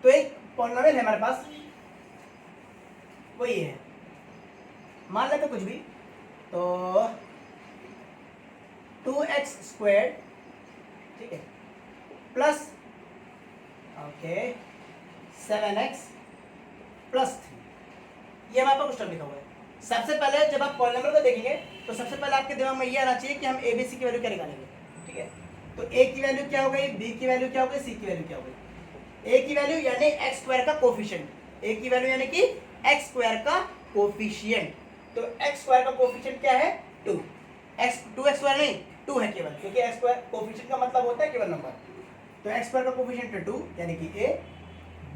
तो एक पॉलिनोमियल है हमारे पास, वो ये है, मान लेते कुछ भी, तो 2x स्क्वायर, ठीक है, प्लस ओके 7x प्लस 3, ये हमारे पास कुछ टर्म लिखा हुआ है। सबसे पहले जब आप पॉलिनोमियल को देखेंगे तो सबसे पहले आपके दिमाग में ये आना चाहिए कि हम a b c की वैल्यू क्या निकालेंगे, ठीक है। तो a की वैल्यू क्या हो गई, b की वैल्यू क्या हो गई, c की वैल्यू क्या हो गई। a की वैल्यू यानी x स्क्वायर का कोफिशिएंट, a की वैल्यू यानी कि x स्क्वायर का कोफिशिएंट, तो x स्क्वायर का कोफिशिएंट क्या है 2, x स्क्वायर नहीं 2 है केवल, क्योंकि x स्क्वायर कोफिशिएंट का मतलब होता है केवल नंबर, तो x स्क्वायर का कोफिशिएंट है 2 यानी कि a,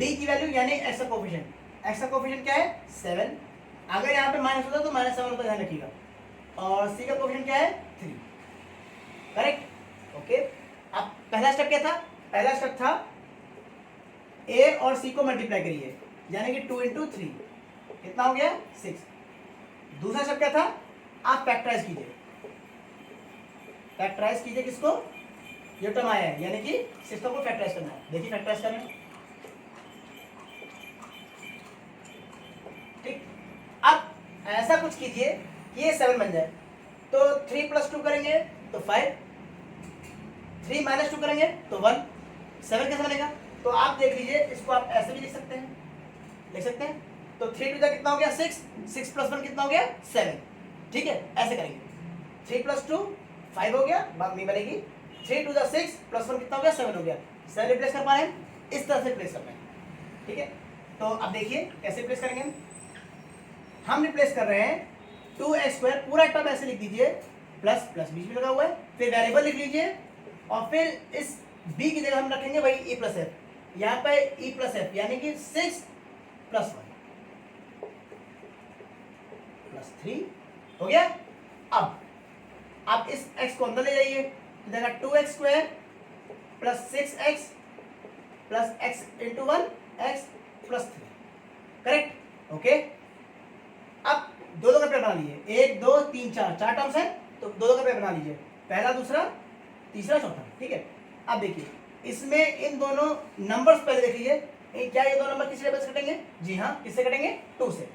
b की वैल्यू यानी x का कोफिशिएंट क्या है 7, अगर यहाँ पे माइनस होता तो -7 होता, ध्यान रखिएगा। और सी का कोफिशिएंट क्या है 3, करेक्ट, ओके। अब पहला स्टेप क्या था, पहला स्टेप था ए और सी को मल्टीप्लाई करिए, यानी कि 2 × 3 कितना हो गया 6। दूसरा स्टेप क्या था, आप फैक्टराइज कीजिए, फैक्टराइज कीजिए किसको, ये टर्म आया है, यानी कि सिस्टम को फैक्टराइज करना है। देखिए फैक्टराइज करना है, ठीक। अब ऐसा कुछ कीजिए कि ये 7 बन जाए, तो 3 + 2 करेंगे तो 5, 3 - 2 करेंगे तो 1, 7 कैसे बनेगा, तो आप देख लीजिए, इसको आप ऐसे भी लिख सकते हैं, लिख सकते हैं। तो 3 × 2 कितना हो गया 6, 6 + 1 कितना हो गया 7, ठीक है, ऐसे करेंगे। 3 + 2 5 हो गया, बात नहीं बनेगी। 3 × 2 = 6 + 1 कितना हो गया 7 हो गया। 7 रिप्लेस कर पा रहे हैं, इस तरह से रिप्लेस करना है, ठीक है। तो अब देखिए कैसे रिप्लेस करेंगे हम रिप्लेस कर रहे हैं 2x² पूरा टर्म ऐसे लिख दीजिए, प्लस प्लस बीच में लगा हुआ है, फिर वेरिएबल लिख लीजिए, और फिर इस b की जगह हम रखेंगे वही e + f, यहाँ पे e + f यानी कि 6 + 1 + 3 हो गया। अब आप इस x को अंदर ले जाइए, तो जगह 2x² + 6x + x × 1 x + 3, correct, okay. अब दो का पेयर बना लीजिए, 1 2 3 4 टर्म्स है, तो दो का पेयर बना लीजिए, पहला दूसरा तीसरा चौथा, ठीक है। अब देखिए इसमें इन दोनों नंबर्स पहले देख लीजिए, क्या ये दो नंबर किस लेवल से कटेंगे, जी हाँ, किससे कटेंगे 2 से,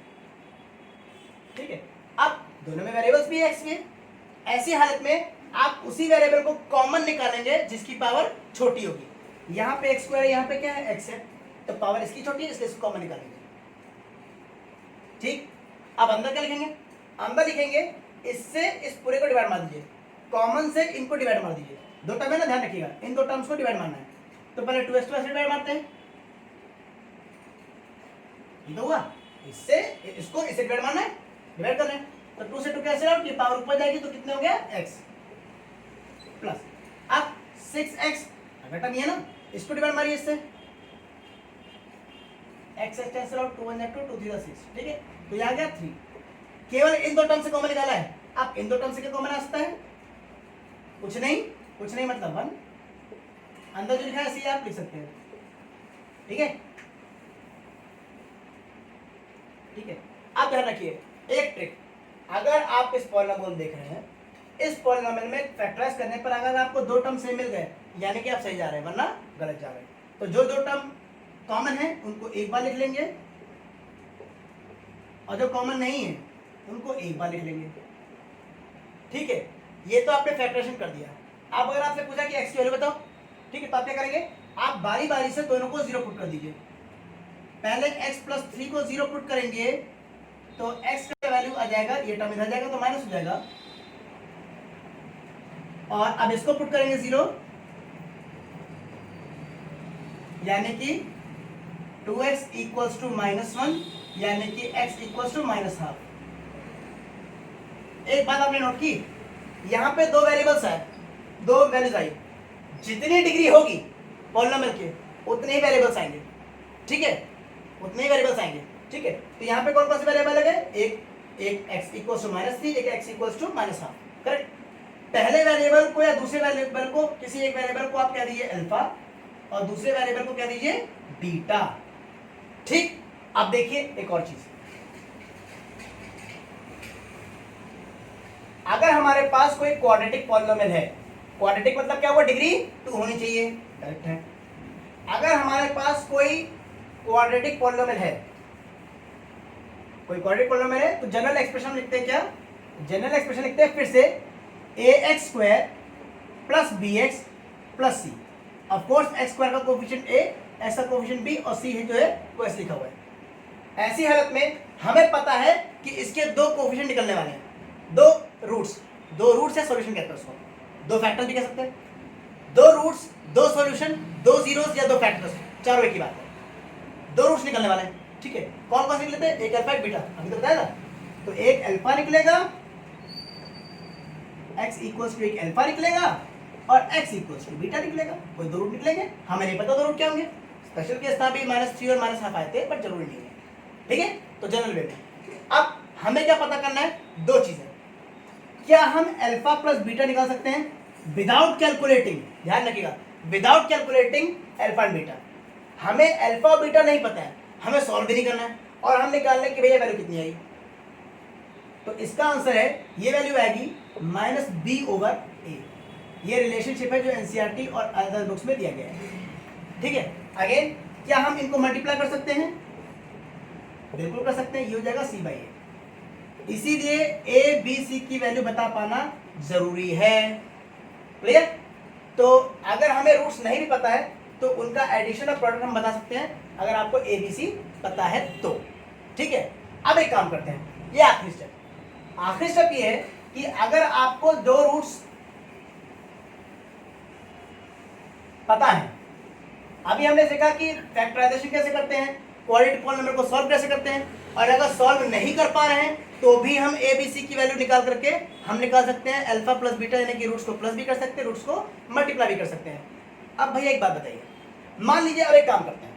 ठीक है। अब दोनों में वेरिएबल्स भी है, एक्स भी है, ऐसी हालत में आप उसी वेरिएबल को कॉमन निकालेंगे जिसकी पावर छोटी होगी। यहाँ पे x² यहाँ पे क्या है x है, तो पावर इसकी छोटी है, इसलिए इसको कॉमन निकालेंगे, ठीक। अब अंदर क्या लिखेंगे, अंदर लिखेंगे इससे इस पूरे को डिवाइड मार दीजिए, कॉमन से इनको डिवाइड मार दीजिए, दो टर्म है ना, ध्यान रखिएगा, इन दो टर्म्स को डिवाइड मारना है। तो पहले 2x से डिवाइड मारते हैं, ये तो हुआ, इससे इसको इससे डिवाइड मारना है, डिवाइड कर रहे हैं, तो 2 से 2 कैंसिल आउट, ये पावर ऊपर जाएगी तो कितने हो गया x प्लस, अब 6x अगर टर्म ये ना, इसको डिवाइड मारिए इससे, x कैंसिल आउट, 2 × 1 = 2, 2 × 3 = 6, ठीक है। तो यहाँ गया 3, केवल इन दो टर्म से कॉमन निकाला है। अब इन दो टर्म से क्या कॉमन आ सकता है, कुछ नहीं, कुछ नहीं मतलब 1, अंदर जो लिखा है ऐसे आप लिख सकते हैं, ठीक है, ठीक है। अब ध्यान रखिए एक ट्रिक, अगर आप इस पॉलिनोमियल देख रहे हैं, इस पॉलिनोमियल में फैक्टराइज करने पर अगर आपको दो टर्म सही मिल गए, यानी कि आप सही जा रहे हैं, वरना गलत जा रहे हैं। तो जो दो टर्म कॉमन है उनको एक बार लिख लेंगे, और जो कॉमन नहीं है उनको एक बार लिख लेंगे, ठीक है। ये तो आपने फैक्टराइजेशन कर दिया। अब अगर आपसे पूछा कि x की वैल्यू बताओ, ठीक है, तो आप क्या करेंगे, आप बारी बारी से दोनों को 0 पुट कर दीजिए। पहले x + 3 को 0 पुट करेंगे तो x का वैल्यू आ जाएगा, ये टर्म इधर जाएगा तो माइनस हो जाएगा, और अब इसको पुट करेंगे 0, यानी कि 2x = -1, यानी कि x = -½ एक बात आपने नोट की, यहाँ पे दो वेरिएबल्स है, दो वैल्यूज आई, जितनी डिग्री होगी पॉलिनोमियल के उतने ही वेरिएबल्स आएंगे, ठीक है, उतने ही वेरिएबल्स आएंगे, ठीक है। तो यहाँ पे कौन कौन से वेरिएबल लगे, एक x = -3, एक x = -½ करेक्ट। पहले वेरिएबल को या दूसरे वेरिएबल को, किसी एक वेरिएबल को आप कह दीजिए अल्फा और दूसरे वेरिएबल को कह दीजिए बीटा, ठीक। अब देखिए एक और चीज, अगर हमारे पास कोई क्वाड्रेटिक पॉलिनोमियल है, क्वाड्रेटिक मतलब क्या हुआ, डिग्री 2 होनी चाहिए, करेक्ट है। अगर हमारे पास कोई क्वाड्रेटिक पॉलिनोमियल है, कोई क्वाड्रेटिक पॉलिनोमियल है, तो जनरल एक्सप्रेशन लिखते हैं, क्या जनरल एक्सप्रेशन लिखते हैं फिर से, ax² + bx + c, of course x² का कोएफिशिएंट a, x का कोएफिशिएंट b और c है जो है वो ऐसे लिखा हुआ है। ऐसी हालत में हमें पता है कि इसके दो कोएफिशिएंट निकलने वाले हैं, दो रूट्स या सॉल्यूशन कहते हैं उसको, दो फैक्टर्स भी कह सकते हैं, दो रूट्स, दो सॉल्यूशन, दो जीरोस या दो फैक्टर्स, चारों एक ही बात है, दो रूट्स निकलने वाले हैं, ठीक है। कौन कौन से निकलते हैं, एक अल्फा एक बीटा, अभी तो बताया था। तो एक अल्फा निकलेगा, x = एक अल्फा निकलेगा, और x = बीटा निकलेगा, कोई दो रूट निकलेंगे, हमें नहीं पता दो रूट क्या होंगे, स्पेशल केस था भी -3 और -½ आए थे, बट जरूरी नहीं है, ठीक है। तो जनरल वे में अब हमें क्या पता करना है, दो चीजें। क्या हम अल्फा प्लस बीटा निकाल सकते हैं विदाउट कैलकुलेटिंग, ध्यान रखिएगा, without calculating alpha and beta. हमें अल्फा और बीटा नहीं पता है, हमें सॉल्व भी नहीं करना है, और हम निकालने की भैया वैल्यू कितनी आएगी। तो इसका आंसर है ये वैल्यू आएगी -b/a। ये रिलेशनशिप है जो एनसीईआरटी और अदर बुक्स में दिया गया है। ठीक है, अगेन क्या हम इनको मल्टीप्लाई कर सकते हैं, बिल्कुल कर सकते हैं, ये हो जाएगा c/a। इसीलिए ए बी सी की वैल्यू बता पाना जरूरी है। क्लियर। तो अगर हमें रूट्स नहीं भी पता है तो उनका एडिशन और प्रोडक्ट हम बता सकते हैं, अगर आपको ए बी सी पता है तो। ठीक है, अब एक काम करते हैं, ये आखिरी स्टेप ये है कि अगर आपको दो रूट्स पता है, अभी हमने देखा कि फैक्टराइजेशन कैसे करते हैं, क्वाड्रेटिक पॉलिनोमियल को सॉल्व कैसे करते हैं, और अगर सॉल्व नहीं कर पा रहे हैं तो भी हम ए बी सी की वैल्यू निकाल करके हम निकाल सकते हैं अल्फा प्लस बीटा, यानी कि रूट्स को प्लस भी कर सकते हैं, रूट्स को मल्टीप्लाई भी कर सकते हैं। अब भैया एक बात बताइए, मान लीजिए अब एक काम करते हैं,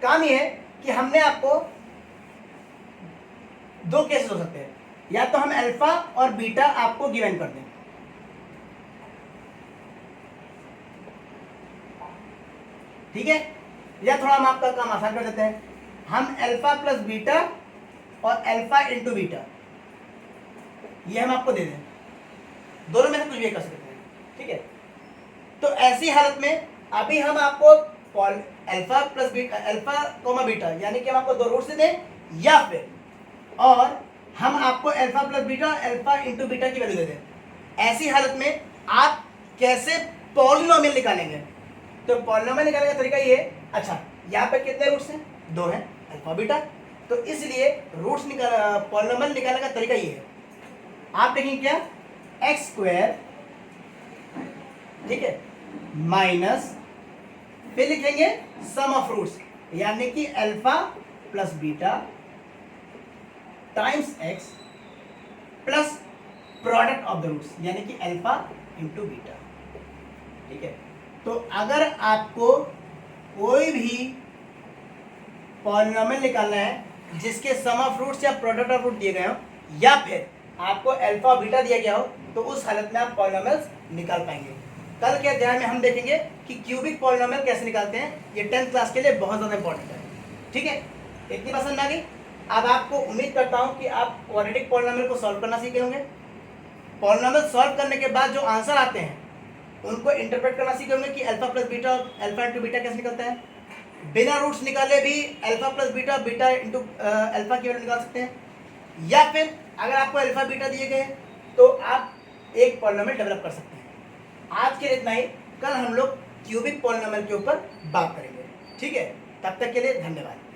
काम ये है कि हमने आपको दो केसेस हो सकते हैं, या तो हम अल्फा और बीटा आपको गिवन कर दें, ठीक है, या थोड़ा हम आपका काम आसान कर देते हैं, हम अल्फा प्लस बीटा और अल्फा इंटू बीटा ये हम आपको दे दें, दोनों में से कुछ भी कर सकते हैं। ठीक है, तो ऐसी हालत में अभी हम आपको alpha plus beta, alpha comma beta, यानी कि हम आपको दो रूट्स दें, या फिर और हम आपको alpha plus beta alpha into beta की वैल्यू दे दें। ऐसी हालत में आप कैसे पॉलिनोमियल निकालेंगे, तो पॉलिनोमियल निकालने का तरीका ये है, अच्छा यहाँ पे कितने रूट्स हैं, दो हैं, अल्फा बीटा, तो इसलिए रूट्स पॉलिनोमियल निकालने का तरीका ये है, आप देखेंगे क्या, एक्स स्क्वायर, ठीक है, माइनस फिर लिखेंगे सम ऑफ रूट्स, यानी कि alpha plus beta times X plus product of the roots, यानी कि अल्फा इंटू बीटा। ठीक है, तो अगर आपको कोई भी पॉलिनोमियल निकालना है जिसके सम ऑफ रूट्स या प्रोडक्ट ऑफ रूट दिए गए हो, या फिर आपको अल्फा और बीटा दिया गया हो, तो उस हालत में आप पॉलिनोमियल्स निकाल पाएंगे। कल के अध्याय में हम देखेंगे कि क्यूबिक पॉलिनोमियल कैसे निकालते हैं, ये 10th क्लास के लिए बहुत ज़्यादा इंपॉर्टेंट है। ठीक है, इतनी पसंद आ गई। अब आपको उम्मीद करता हूँ कि आप क्वाड्रेटिक पॉलिनोमियल को सॉल्व करना सीखे होंगे। पॉलिनोमियल सॉल्व करने के बाद जो आंसर आते हैं उनको इंटरप्रेट करना सीखे होंगे कि alpha plus beta, alpha into beta कैसे निकलता है। बिना रूट्स निकाले भी alpha plus beta, beta into alpha की वैल्यू निकाल सकते हैं, या फिर अगर आपको अल्फा बीटा दिए गए तो आप एक पॉलिनोमियल डेवलप कर सकते हैं। आज के लिए इतना ही, कल हम लोग क्यूबिक पॉलिनोमियल के ऊपर बात करेंगे। ठीक है, तब तक के लिए धन्यवाद।